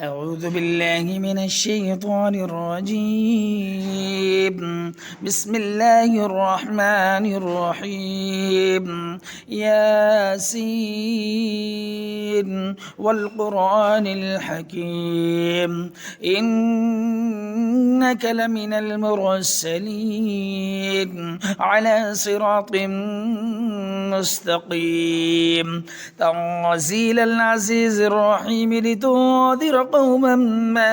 أعوذ بالله من الشيطان الرجيم. بسم الله الرحمن الرحيم. ياسين والقرآن الحكيم إنك لمن المرسلين على صراط مستقيم تنزيل العزيز الرحيم لتنذر قوما ما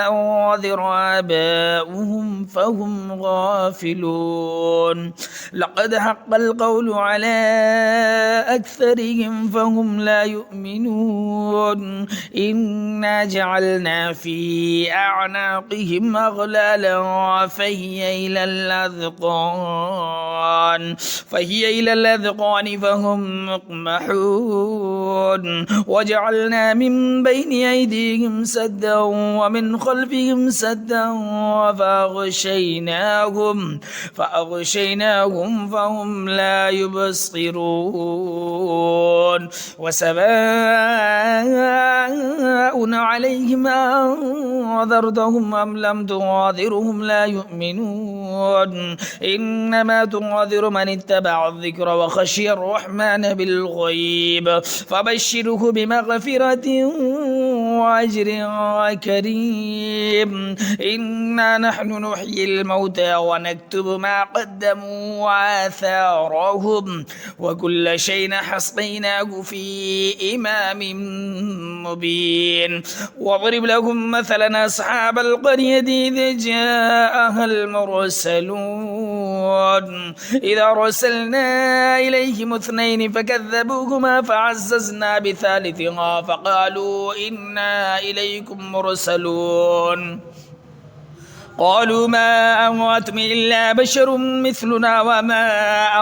أنذر آباؤهم فهم غافلون لقد حق القول على أكثرهم فهم لا يؤمنون إنا جعلنا في أعناقهم أغلالا فهي إلى الأذقان فهم مقمحون وجعلنا من بين أيديهم سدا ومن خلفهم سدا فأغشيناهم فهم لا يبصرون وسواء عليهم أنذرتهم أم لم تنذرهم لا يؤمنون إنما تنذر من اتبع الذكر وخشي الرحمن بالغيب فبشره بمغفرة وأجر كريم إنا نحن نحيي الموتى ونكتب ما قدموا وآثارهم وكل شيء حصيناه في إمام مبين واضرب لهم مثلا أصحاب القرية إذ جاءها المرسلون إذا أرسلنا إليهم اثنين فكذبوهما فعززنا بثالثها فقالوا إنا إليكم مرسلون قالوا ما أنتم إلا بشر مثلنا وما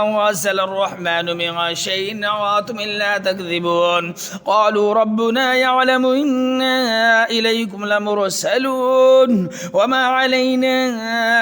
أنزل الرحمن من شيء إن أنتم إلا تكذبون قالوا ربنا يعلم إنا إليكم لمرسلون وما علينا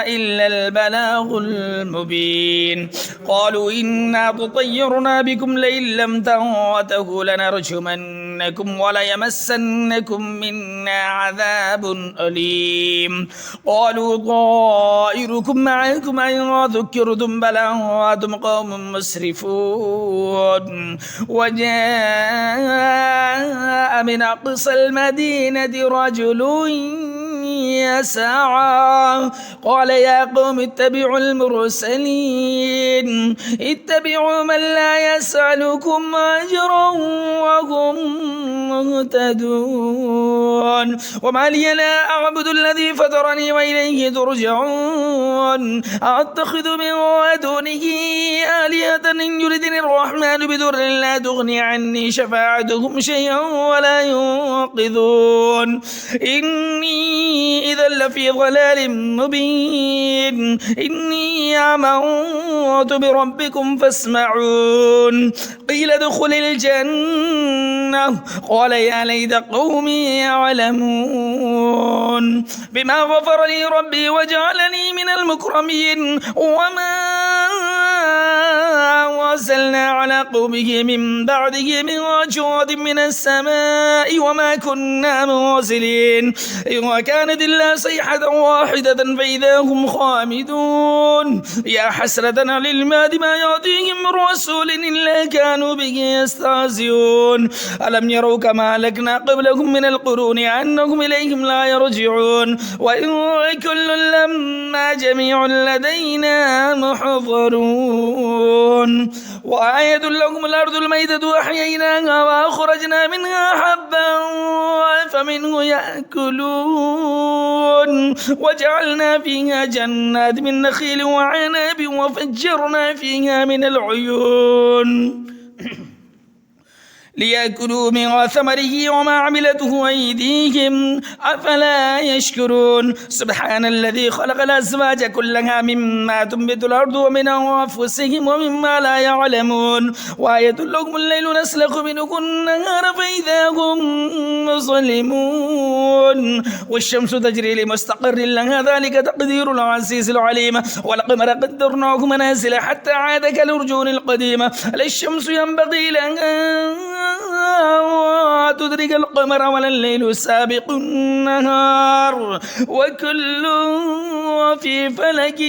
إلا البلاغ المبين قالوا إنا تطيرنا بكم لئن لم تنتهوا لنرجمنكم وليمسنكم منا عذاب أليم قالوا طائركم معكم أين ذكرتم بل أنتم قوم مسرفون وجاء من أقصى المدينة رجل يسعى قال يا قوم اتبعوا المرسلين اتبعوا من لا يسألكم أجرا وهم مهتدون وما لي لا أعبد الذي فطرني وإليه ترجعون أتخذ من دونه آلهة إن يردني الرحمن بضر لا تغني عني شفاعتهم شيئا ولا ينقذون إني إذا لفي ضلال مبين إني آمنت بربكم فاسمعون قيل ادخل الجنة قال يا ليت قومي يعلمون بما غفر لي ربي وجعلني من المكرمين وما وأرسلنا على قومه من بعده من جود من السماء وما كنا مرسلين وكانت إلا صيحة واحدة فإذا هم خامدون يا حسرة على العباد ما يأتيهم من رسول إلا كانوا به يستهزئون ألم يروا كما أهلكنا قبلهم من القرون أنهم إليهم لا يرجعون وإن كل لما جميع لدينا محضرون وآية لهم الأرض الميتة أحييناها وأخرجنا منها حبا فمنه يأكلون وجعلنا فيها جنات من نخيل وعنب وفجرنا فيها من العيون ليأكلوا من ثمره وما عملته أيديهم أفلا يشكرون سبحان الذي خلق الأزواج كلها مما تنبت الأرض ومن أنفسهم ومما لا يعلمون وآية لهم الليل نسلخ منه النهار فإذا هم مظلمون والشمس تجري لمستقر لها ذلك تقدير العزيز العليم والقمر قدرناه منازل حتى عاد كالأرجون القديمة لا الشمس ينبغي لها تدرك القمر ولا الليل سابق النهار وكل في فلك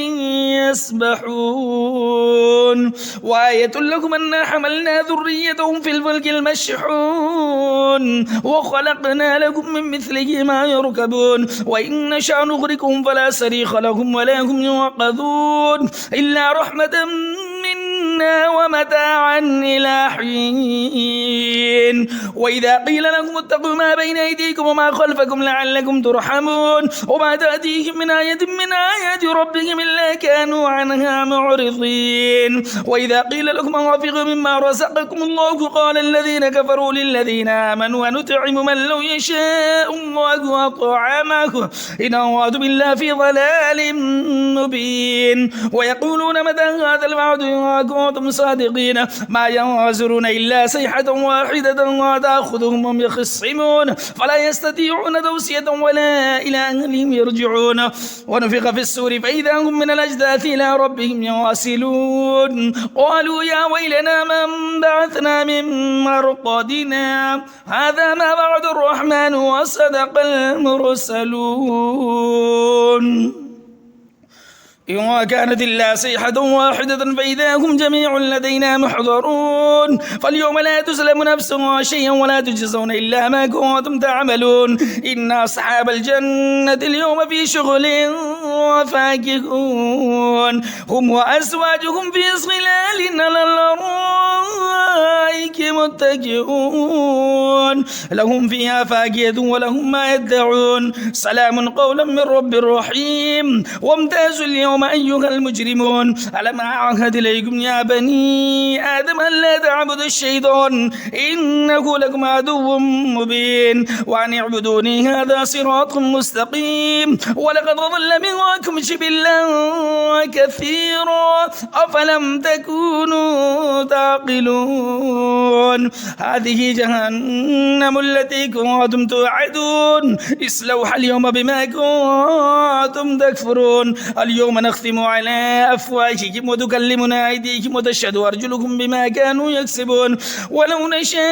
يسبحون وآية لكم أنا حملنا ذريتهم في الفلك المشحون وخلقنا لكم من مثله ما يركبون وإن نشأ نغرقهم فلا صريخ لهم ولا هم ينقذون إلا رحمة منا ومتاعا إلى حين وإذا قيل لكم اتقوا ما بين أيديكم وما خلفكم لعلكم ترحمون وما تأتيهم من آية من آيات ربهم إلا كانوا عنها معرضين وإذا قيل لكم أنفقوا مما رزقكم الله قال الذين كفروا للذين آمنوا ونطعم من لو يشاء الله أطعمه إن أرادوا بالله في ضلال مبين ويقولون متى هذا الوعد إن كنتم صادقين ما ينظرون إلا صيحة واحدة وتأخذهم هم يخصمون فلا يستطيعون توصية ولا إلى أهلهم يرجعون ونفخ في السور فإذا هم من الأجداث إلى ربهم يواصلون قالوا يا ويلنا من بعثنا من مرقدنا هذا ما وعد الرحمن وصدق المرسلون إن كانت إلا صيحة واحدة فإذا هم جميع لدينا محضرون فاليوم لا تسلم نفس شيئا ولا تجزون إلا ما كنتم تعملون إن أصحاب الجنة اليوم في شغل وفاكهون هم وأزواجهم في ظلال على الأرائك متكئون لهم فيها فاكهة ولهم ما يدعون سلام قولا من رب رحيم وامتازوا اليوم أيها المجرمون ألم أعهد إليكم يا بني آدم ألا تعبدوا الشيطان إنه لكم عدو مبين وأن اعبدوني هذا صراط مستقيم ولقد ضل منكم جبلا كثيرا أفلم تكونوا تعقلون هذه جهنم التي كنتم توعدون اصلوها اليوم بما كنتم تكفرون اليوم نختم على أفواههم وتكلمنا أيديهم وتشهد أرجلهم بما كانوا يكسبون ولو نشاء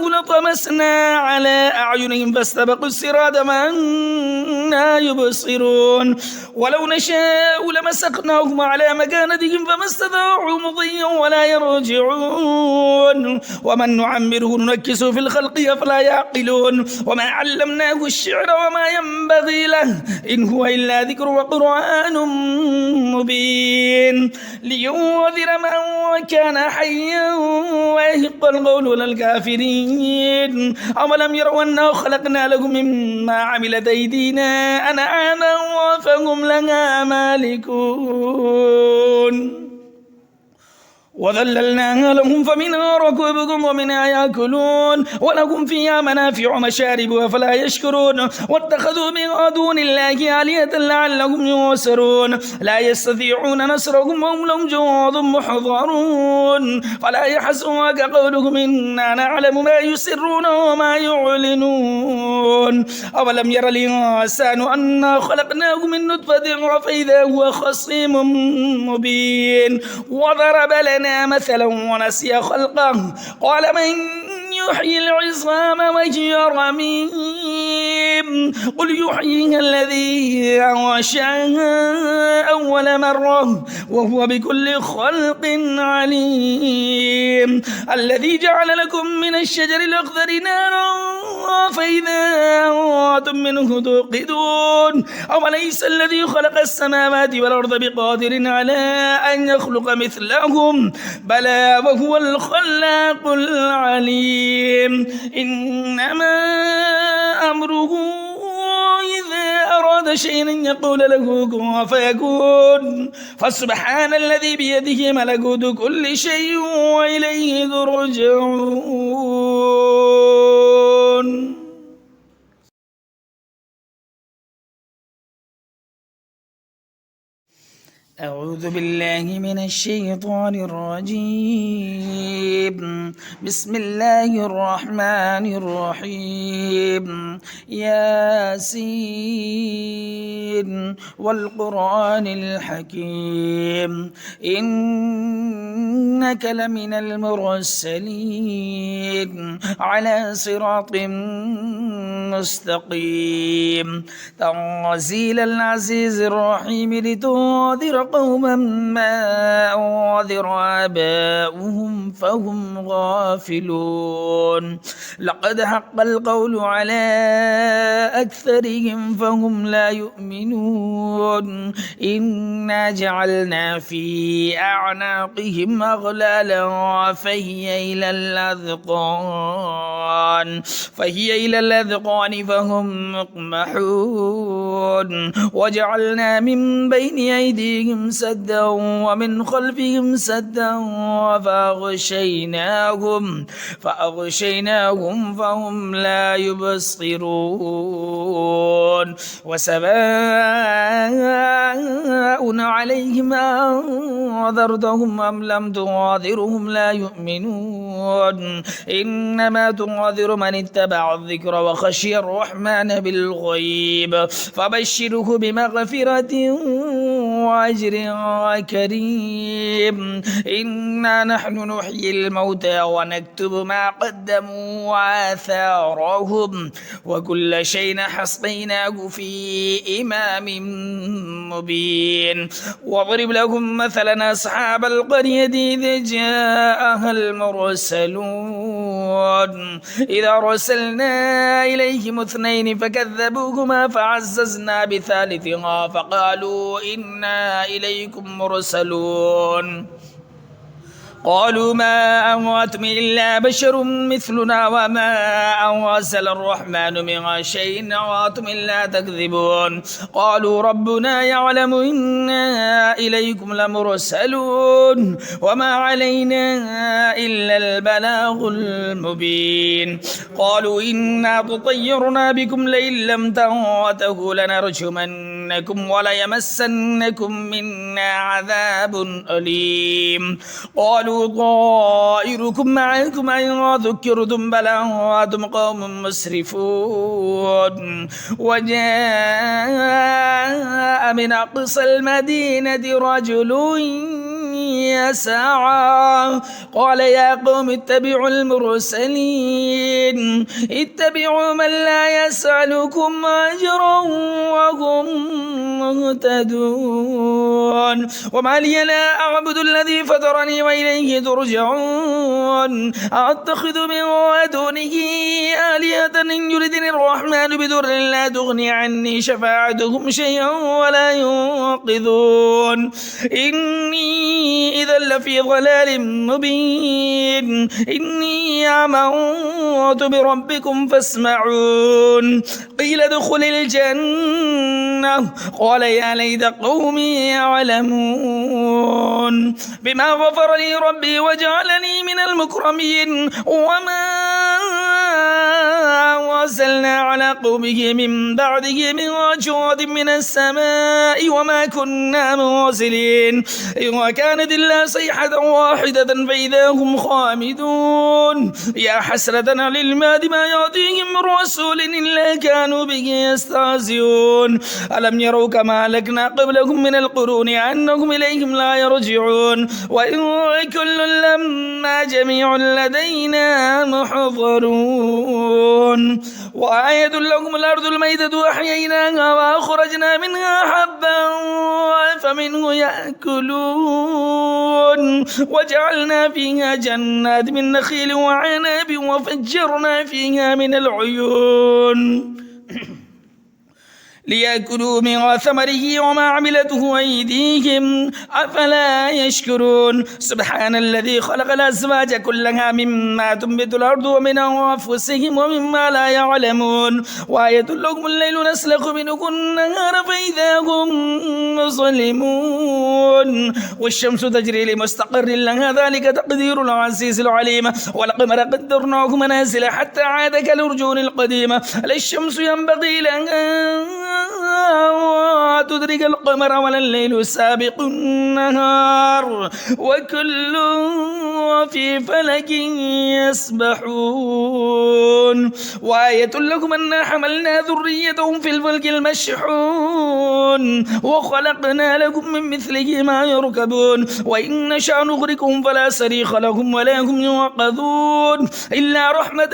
لطمسنا على أعينهم فاستبقوا الصراط فأنى يبصرون ولو نشاء لمسخناهم على مكانتهم فما استطاعوا مضيا ولا يرجعون ومن نعمره ننكسه في الخلق أفلا يعقلون وما علمناه الشعر وما ينبغي له إن هو إلا ذكر وقرآن مبين لينذر من كان حيا ويحق القول للكافرين أولم يروا أنا خلقنا لهم مما عملت أيدينا أنعاما فهم لها مالكون وذللناها لهم فمنها ركوبكم ومنها يأكلون ولكم فيها منافع ومشارب فلا يشكرون واتخذوا من دون الله آلهة لعلهم ينصرون لا يستطيعون نصرهم وهم لهم جند محضرون فلا يحزنك قولهم إنا نعلم ما يسرون وما يعلنون أولم ير الإنسان أنا خلقناه من نطفة فإذا هو خصيم مبين وضرب لنا مثلا ونسي خلقه قال من يحيي العظام وهي رميم قل يحييها الذي أنشأها أول مرة وهو بكل خلق عليم الذي جعل لكم من الشجر الأخضر نارا فإذا أنتم منه توقدون أوليس الذي خلق السماوات والأرض بقادر على أن يخلق مثلهم بلى وهو الخلاق العليم إنما أمره إذا أراد شيئا يقول له كن فيكون فسبحان الذي بيده ملكوت كل شيء وإليه ترجعون أعوذ بالله من الشيطان الرجيم. بسم الله الرحمن الرحيم. ياسين والقرآن الحكيم إنك لمن المرسلين على صراط مستقيم تنزيل العزيز الرحيم لتنذر قوما ما أنذر آباؤهم فهم غافلون لقد حق القول على أكثرهم فهم لا يؤمنون إنا جعلنا في أعناقهم أغلالا فهي إلى الأذقان فهم مقمحون وجعلنا من بين أيديهم سدا ومن خلفهم سدا فأغشيناهم فهم لا يبصرون وسواء عليهم أنذرتهم أم لم تنذرهم لا يؤمنون إنما تنذر من اتبع الذكر وخشي الرحمن بالغيب فبشره بمغفرة وأجر كريم إنا نحن نحيي الموتى ونكتب ما قدموا وآثارهم وكل شيء حصيناه في إمام مبين واضرب لهم مثلا أصحاب القرية إذ جاءها المرسلون إذا أرسلنا إليهم اثنين فكذبوهما فعززنا بثالثها فقالوا إنا إليكم مرسلون قالوا ما أنتم إلا بشر مثلنا وما أنزل الرحمن من شيء إن أنتم إلا تكذبون قالوا ربنا يعلم إنا إليكم لمرسلون وما علينا إلا البلاغ المبين قالوا إنا تطيرنا بكم لئن لم تنتهوا لنرجمنكم وليمسنكم منا عذاب أليم قالوا طائركم معكم أن ذكرتم بل أنتم قوم مسرفون وجاء من أقصى المدينة رجل يسعى قال يا قوم اتبعوا المرسلين اتبعوا من لا يسألكم أجرا وهم مهتدون وما لي لا أعبد الذي فطرني وإليه ترجعون أتخذ من دونه آلهة إن يردني الرحمن بضر لا تغني عني شفاعتهم شيئا ولا ينقذون إني إذا لفي ضلال مبين إني آمنت بربكم فاسمعون قيل ادخل الجنة قال يا ليت قومي يعلمون بما غفر لي ربي وجعلني من المكرمين وما وأرسلنا على قومه من بعده من جود من السماء وما كنا مرسلين وكانت إلا صيحة واحدة فإذا هم خامدون يا حسرة على العباد ما يأتيهم من رسول إلا كانوا به يستهزئون ألم يروا كما أهلكنا قبلهم من القرون أنهم إليهم لا يرجعون وإن كل لما جميع لدينا محضرون وآية لهم الأرض الميتة أحييناها وأخرجنا منها حبا فمنه يأكلون وجعلنا فيها جنات من نخيل وعنب وفجرنا فيها من العيون ليأكلوا من ثمره وما عملته أيديهم أفلا يشكرون سبحان الذي خلق الأزواج كلها مما تنبت الأرض ومن أنفسهم ومما لا يعلمون وآية لهم الليل نسلخ منه النهار فإذا هم مظلمون والشمس تجري لمستقر لها ذلك تقدير العزيز العليم والقمر قدرناه منازل حتى عاد كالأرجون القديمة لا الشمس ينبغي لها تدرك القمر ولا الليل سابق النهار وكل في فلك يسبحون وآية لكم أنا حملنا ذريتهم في الفلك المشحون وخلقنا لكم من مثله ما يركبون وإن نشأ نغرقهم فلا صريخ لهم ولا هم ينقذون إلا رحمة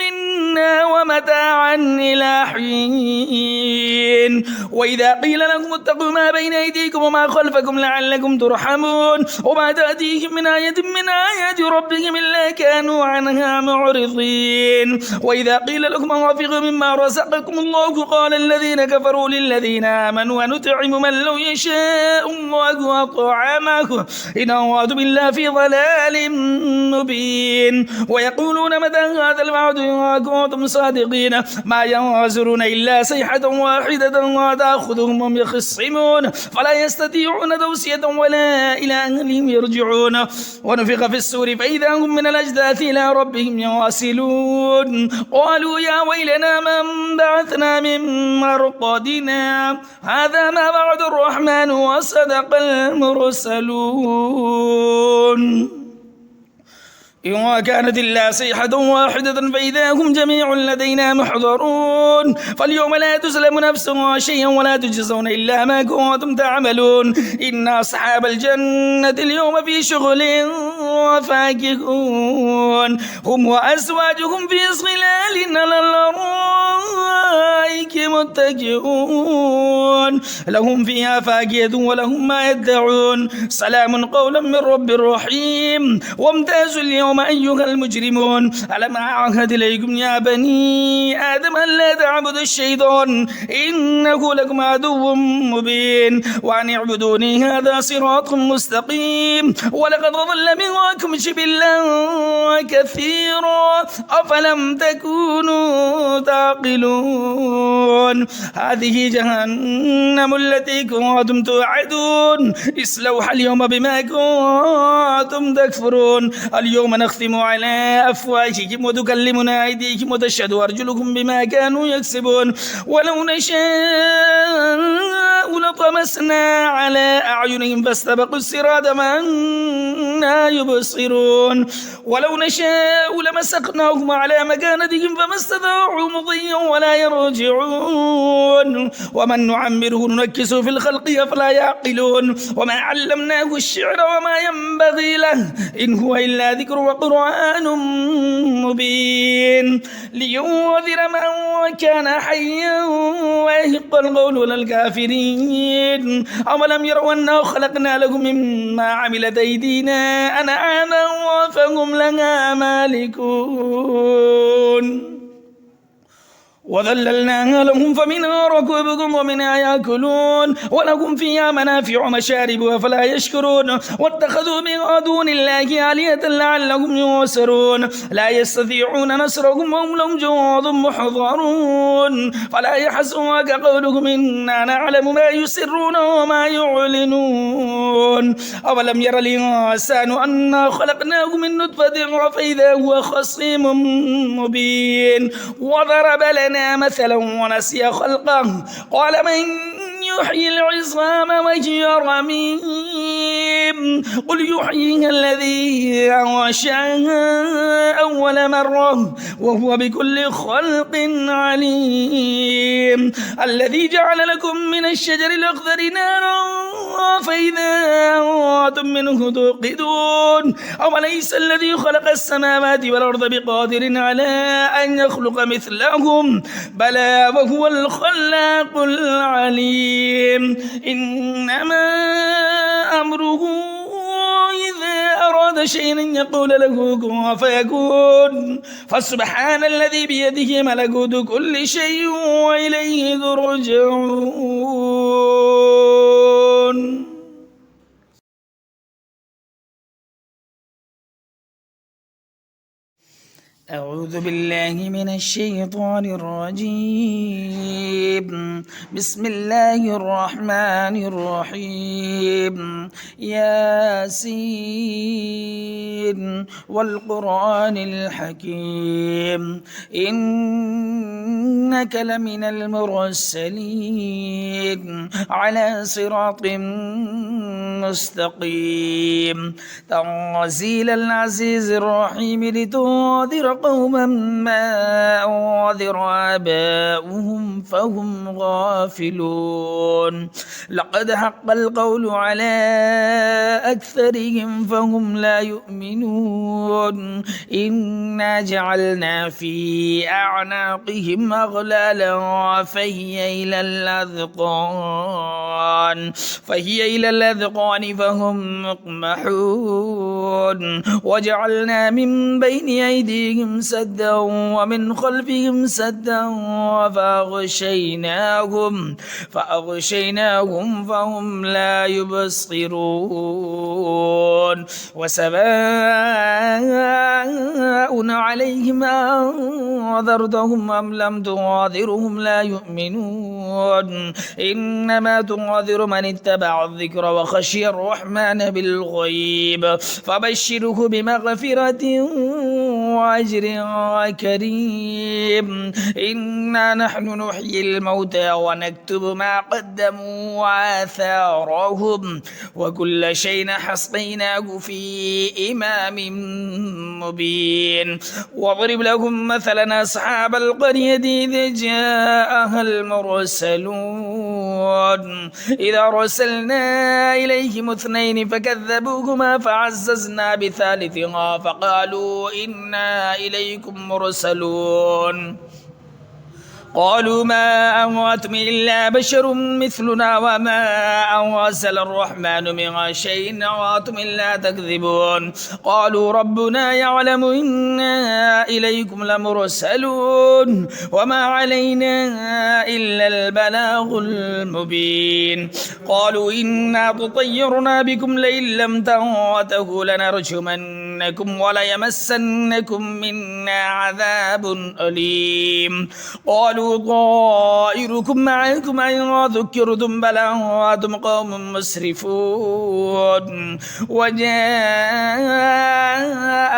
منا ومتاعا إلى حين وإذا قيل لكم اتقوا ما بين أيديكم وما خلفكم لعلكم ترحمون وما تأتيهم من آية من آيات ربهم إلا كانوا عنها معرضين وإذا قيل لكم أنفقوا مما رزقكم الله قال الذين كفروا للذين آمنوا ونطعم من لو يشاء الله أطعمه إن أنتم إلا في ضلال مبين ويقولون متى هذا الوعد إن كنتم صادقين ما ينظرون إلا صيحة واحدة وتأخذهم وهم يخصمون فلا يستطيعون توصية ولا إلى أهلهم يرجعون ونفخ في السور فإذا هم من الأجداث إلى ربهم يواصلون قالوا يا ويلنا من بعثنا من مرقدنا هذا ما وعد الرحمن وصدق المرسلون إن كانت إلا صيحة واحدة فإذا هم جميع لدينا محضرون فاليوم لا تظلم نفس شيئا ولا تجزون إلا ما كنتم تعملون إن أصحاب الجنة اليوم في شغل وفاكهون هم وأزواجهم في ظلال على الأرائك متكئون لهم فيها فاكهة ولهم ما يدعون سلام قولا من رب رحيم وامتازوا اليوم أيها المجرمون ألم أعهد إليكم يا بني آدم ألا تعبدوا الشيطان إنه لكم عدو مبين وأن اعبدوني هذا صراط مستقيم ولقد ضل منكم جبلا كثيرا أفلم تكونوا تعقلون هذه جهنم التي كنتم توعدون اصلوها اليوم بما كنتم تكفرون اليوم نختم على أفواههم وتكلمنا أيديهم وتشهد أرجلكم بما كانوا يكسبون ولو نشاء لطمسنا على أعينهم فاستبقوا الصراط فأنى يبصرون ولو نشاء لمسخناهم على مكانتهم فما استطاعوا مضيا ولا يرجعون ومن نعمره ننكسه في الخلق أفلا يعقلون وما علمناه الشعر وما ينبغي له إن هو إلا ذكر وقرآن مبين لينذر من كان حيا ويحق القول على الكافرين أولم يروا أنا خلقنا لهم مما عملت أيدينا أنعاما فهم لها مالكون وذللناها لهم فمنها ركوبكم ومنها يأكلون ولكم فيها منافع مشارب فلا يشكرون واتخذوا من دون الله آلهة لعلهم ينصرون لا يستطيعون نصرهم وهم لهم جند محضرون فلا يحزنك قولهم إنا نعلم ما يسرون وما يعلنون أولم ير الإنسان أنا خلقناه من نطفة فإذا هو خصيم مبين وضرب لنا مثلا ونسي خلقه قال من يحيي العظام وهي رميم قل يحييها الذي أنشأها أول مرة وهو بكل خلق عليم الذي جعل لكم من الشجر الأخضر نارا فإذا أنتم منه توقدون أوليس الذي خلق السماوات والأرض بقادر على أن يخلق مثلهم بلى وهو الخلاق العليم إنما أمره إذا أراد شيئا يقول له كن فيكون فسبحان الذي بيده ملكوت كل شيء وإليه ترجعون أعوذ بالله من الشيطان الرجيم بسم الله الرحمن الرحيم ياسين والقرآن الحكيم إنك إنك لمن المرسلين على صراط مستقيم تنزيل العزيز الرحيم لتنذر قوما ما أنذر آباؤهم فهم غافلون لقد حق القول على أكثرهم فهم لا يؤمنون إنا جعلنا في أعناقهم أغلالا فهي إلى الأذقان فهم مقمحون وجعلنا من بين أيديهم سدا ومن خلفهم سدا فأغشيناهم فهم لا يبصرون وسواء عليهم أنذرتهم أم لم تنذرهم لا يؤمنون إنما تنذر من اتبع الذكر وخشي الرحمن بالغيب فبشره بمغفرة وأجر كريم إنا نحن نحيي الموتى ونكتب ما قدموا وآثارهم وكل شيء حصيناه في إمام مبين واضرب لهم مثلا أصحاب القرية إذ جاءها المرسلون إذا أرسلنا إليهم اثنين فكذبوهما فعززنا بثالثهما فقالوا إنا إليكم مرسلون قالوا ما أنتم إلا بشر مثلنا وما أنزل الرحمن من شيء إن أنتم إلا تكذبون قالوا ربنا يعلم إنا إليكم لمرسلون وما علينا إلا البلاغ المبين قالوا إنا تطيرنا بكم لئن لم تنتهوا لنرجمنكم وليمسنكم منا عذاب أليم قالوا طائركم معكم أن ذكرتم بل أنتم قوم مسرفون وجاء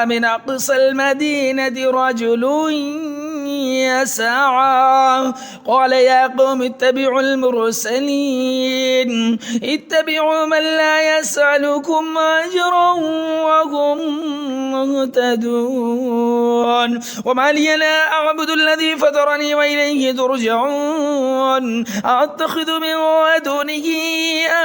من أقصى المدينة رجل يسعى قال يا قوم اتبعوا المرسلين اتبعوا من لا يسألكم أجرا وهم مهتدون وما لي لا أعبد الذي فطرني وإليه ترجعون أتخذ من دونه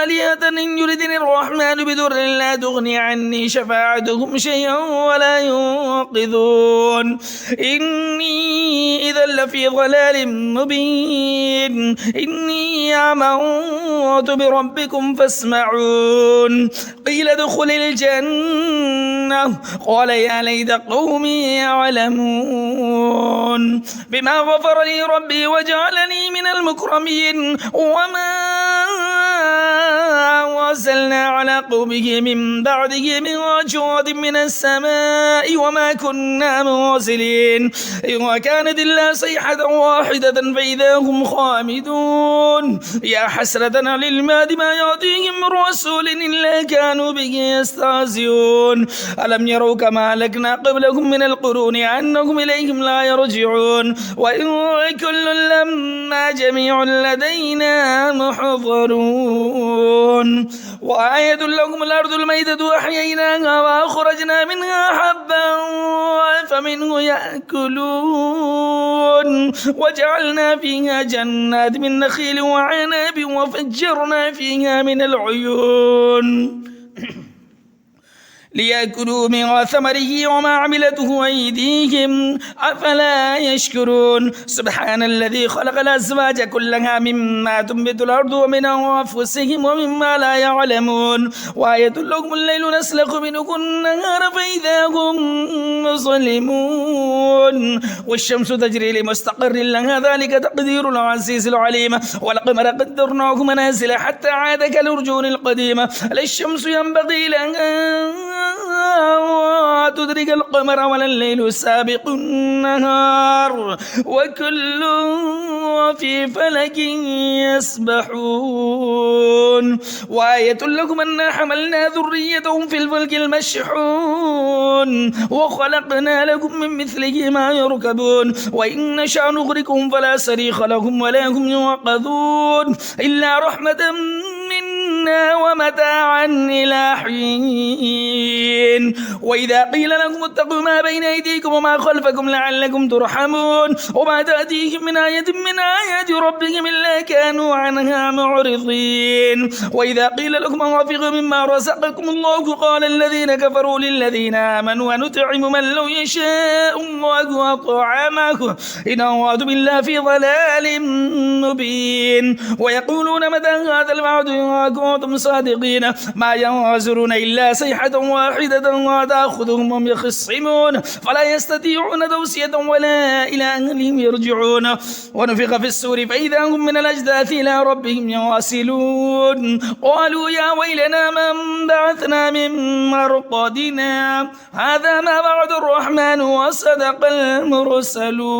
آلهة إن يردني الرحمن بضر لا تغني عني شفاعتهم شيئا ولا ينقذون إني إذا لفي ضلال مبين إني آمنت بربكم فاسمعون قيل ادخل الجنة قال يا ليت قومي يعلمون بما غفر لي ربي وجعلني من المكرمين وما أرسلنا على قومه من بعده من جود من السماء وما كنا مرسلين وكانت إلا صيحة واحدة فإذا هم خامدون يا حسرة على العباد ما يأتيهم من رسول إلا كانوا به يستهزئون ألم يروا كما أهلكنا قبلهم من القرون أنهم إليهم لا يرجعون وإن كل لما جميع لدينا محضرون وآية لهم الأرض الميتة وأحييناها وأخرجنا منها حبا فمنه يأكلون وجعلنا فيها جنات من نخيل وعنب وفجرنا فيها من العيون ليأكلوا من ثمره وما عملته أيديهم أفلا يشكرون سبحان الذي خلق الأزواج كلها مما تنبت الأرض ومن أنفسهم ومما لا يعلمون وآية لهم الليل نسلخ منه النهار فإذا هم مظلمون والشمس تجري لمستقر لها ذلك تقدير العزيز العليم والقمر قدرناه منازل حتى عاد كالأرجون القديمة لا الشمس ينبغي لها تدرك القمر ولا الليل سابق النهار وكل في فلك يسبحون وآية لكم أنا حملنا ذريتهم في الفلك المشحون وخلقنا لكم من مثله ما يركبون وإن نشأ نغرقهم فلا صريخ لهم ولا هم يوقظون إلا رحمة منا ومتاعا إلى حين وإذا قيل لكم اتقوا ما بين أيديكم وما خلفكم لعلكم ترحمون وما تأتيهم من آية من آيات ربهم إلا كانوا عنها معرضين وإذا قيل لكم أنفقوا مما رزقكم الله قال الذين كفروا للذين آمنوا ونطعم من لو يشاء الله أطعمه إن أرادوا بالله في ضلال مبين ويقولون متى هذا الوعد إن كنتم صادقين ما ينظرون إلا صيحة واحدة وتأخذهم وهم يخصمون فلا يستطيعون توصية ولا إلى أهلهم يرجعون ونفخ في السور فإذا هم من الأجداث إلى ربهم يواصلون قالوا يا ويلنا من بعثنا من مرقدنا هذا ما وعد الرحمن وصدق المرسلون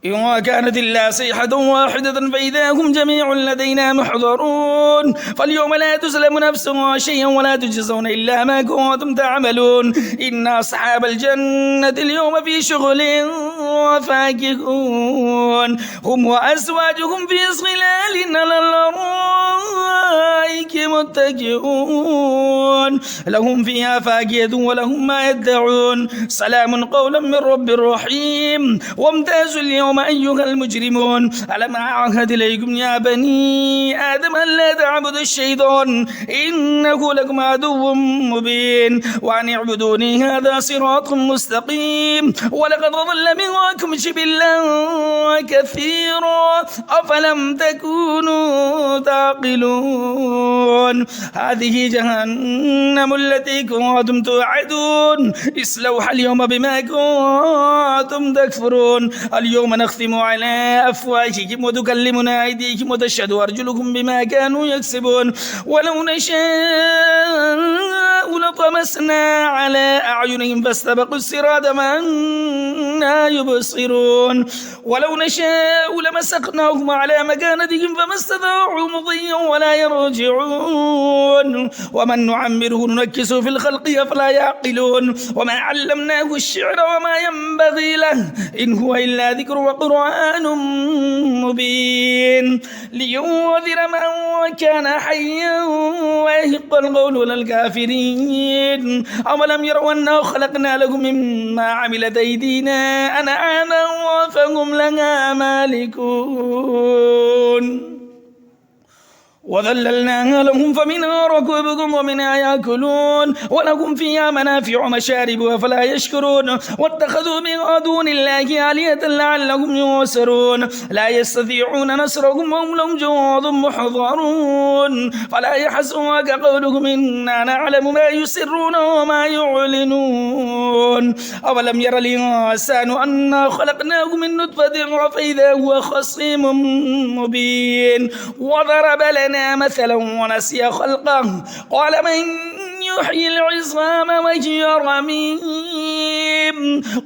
إن كانت إلا صيحة واحدة فإذا هم جميع لدينا محضرون فاليوم لا تسلم نفس شيئا ولا تجزون إلا ما كنتم تعملون إن أصحاب الجنة اليوم في شغل وفاكهون هم وأزواجهم في ظلال على الأرائك متكئون لهم فيها فاكهة ولهم ما يدعون سلام قولا من رب رحيم وامتازوا اليوم أيها المجرمون ألم أعهد إليكم يا بني آدم ألا تعبدوا الشيطان إنه لكم عدو مبين وأن اعبدوني هذا صراط مستقيم ولقد ضل منكم جبلا كثيرا أفلم تكونوا تعقلون هذه جهنم التي كنتم توعدون اصلوها اليوم بما كنتم تكفرون اليوم نختم على أفواههم وتكلمنا أيديهم وتشهد أرجلكم بما كانوا يكسبون ولو نشاء لطمسنا على أعينهم فاستبقوا الصراط فأنى يبصرون ولو نشاء لمسخناهم على مكانتهم فما استطاعوا مضيا ولا يرجعون ومن نعمره ننكسه في الخلق أفلا يعقلون وما علمناه الشعر وما ينبغي له إن هو إلا ذكر وقرآن مبين لينذر من كان حيا ويحق القول للكافرين أولم يروا أنا خلقنا لهم مما عملت أيدينا أنعاما فهم لها مالكون وذللناها لهم فمنها ركوبكم ومنها يأكلون ولكم فيها منافع مشارب فلا يشكرون واتخذوا من دون الله آلهة لعلهم ينصرون لا يستطيعون نصرهم وهم لهم جند محضرون فلا يحزنك قولهم إنا نعلم ما يسرون وما يعلنون أولم ير الإنسان أنا خلقناه من نطفة فإذا هو خصيم مبين وضرب لنا مثلا ونسي خلقه قال من يحيي العظام وهي رميم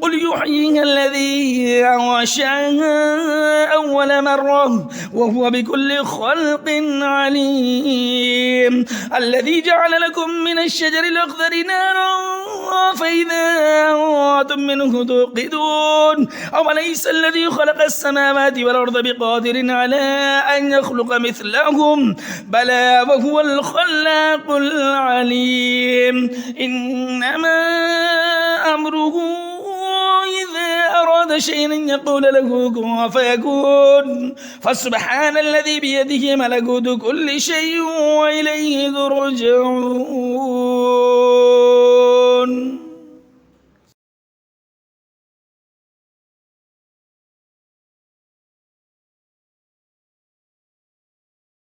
قل يحييها الذي أنشأها أول مرة وهو بكل خلق عليم الذي جعل لكم من الشجر الأخضر نارا فإذا أنتم منه توقدون أوليس الذي خلق السماوات والأرض بقادر على أن يخلق مثلهم بلى وهو الخلاق العليم إنما أمره إذا أراد شيئا يقول له كن فيكون فسبحان الذي بيده ملكوت كل شيء وإليه ترجعون